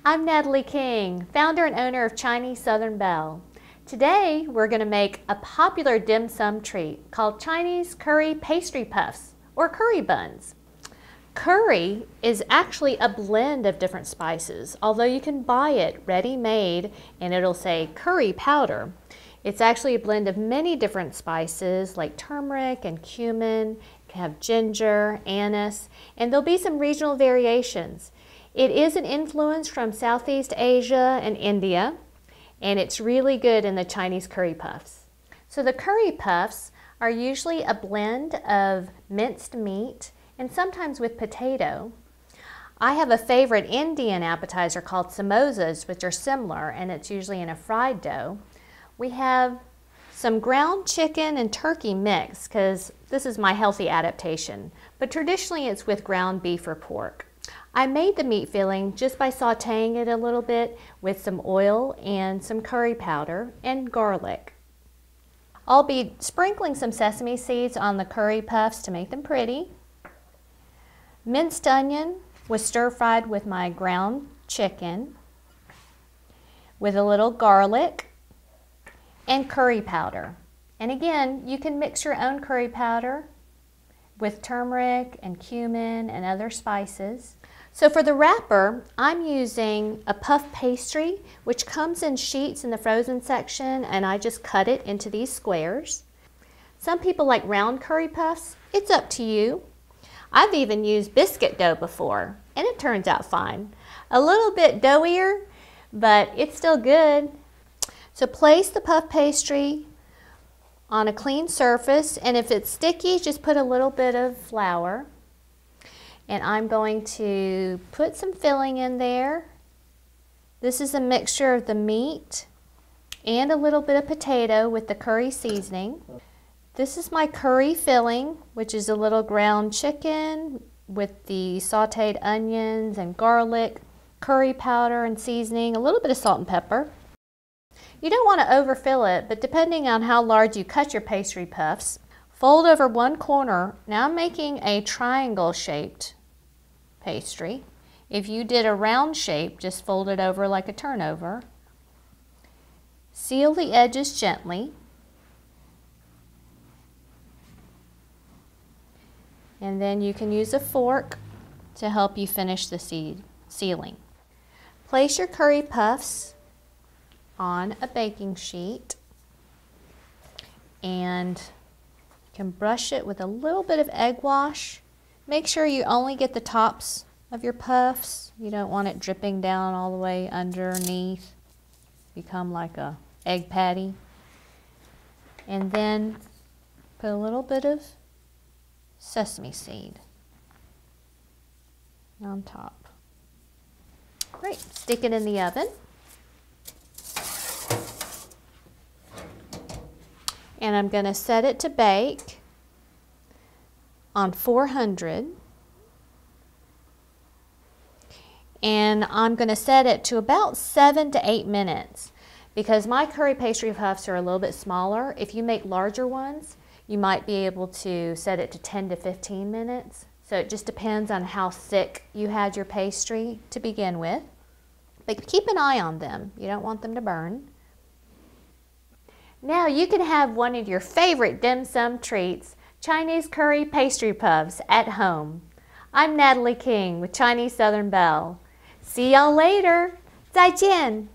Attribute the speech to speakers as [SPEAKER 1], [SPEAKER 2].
[SPEAKER 1] I'm Natalie Keng, founder and owner of Chinese Southern Belle. Today we're going to make a popular dim sum treat called Chinese curry pastry puffs or curry buns. Curry is actually a blend of different spices, although you can buy it ready-made and it'll say curry powder. It's actually a blend of many different spices like turmeric and cumin. You can have ginger, anise, and there'll be some regional variations. It is an influence from Southeast Asia and India, and it's really good in the Chinese curry puffs. So the curry puffs are usually a blend of minced meat and sometimes with potato. I have a favorite Indian appetizer called samosas, which are similar, and it's usually in a fried dough. We have some ground chicken and turkey mix because this is my healthy adaptation, but traditionally it's with ground beef or pork. I made the meat filling just by sauteing it a little bit with some oil and some curry powder and garlic. I'll be sprinkling some sesame seeds on the curry puffs to make them pretty. Minced onion was stir-fried with my ground chicken with a little garlic and curry powder. And again, you can mix your own curry powder with turmeric and cumin and other spices. So for the wrapper, I'm using a puff pastry, which comes in sheets in the frozen section, and I just cut it into these squares. Some people like round curry puffs. It's up to you. I've even used biscuit dough before, and it turns out fine. A little bit doughier, but it's still good. So place the puff pastry on a clean surface, and if it's sticky, just put a little bit of flour. And I'm going to put some filling in there. This is a mixture of the meat and a little bit of potato with the curry seasoning. This is my curry filling, which is a little ground chicken with the sauteed onions and garlic, curry powder and seasoning, a little bit of salt and pepper. You don't want to overfill it, but depending on how large you cut your pastry puffs, fold over one corner. Now I'm making a triangle shaped pastry. If you did a round shape, just fold it over like a turnover. Seal the edges gently. And then you can use a fork to help you finish the sealing. Place your curry puffs on a baking sheet and you can brush it with a little bit of egg wash. Make sure you only get the tops of your puffs. You don't want it dripping down all the way underneath. Become like a egg patty. And then put a little bit of sesame seed on top. Great, stick it in the oven. And I'm going to set it to bake on 400. And I'm going to set it to about 7 to 8 minutes because my curry pastry puffs are a little bit smaller. If you make larger ones, you might be able to set it to 10 to 15 minutes. So it just depends on how thick you had your pastry to begin with. But keep an eye on them. You don't want them to burn. Now you can have one of your favorite dim sum treats, Chinese curry pastry puffs, at home. I'm Natalie Keng with Chinese Southern Belle. See y'all later. 再见.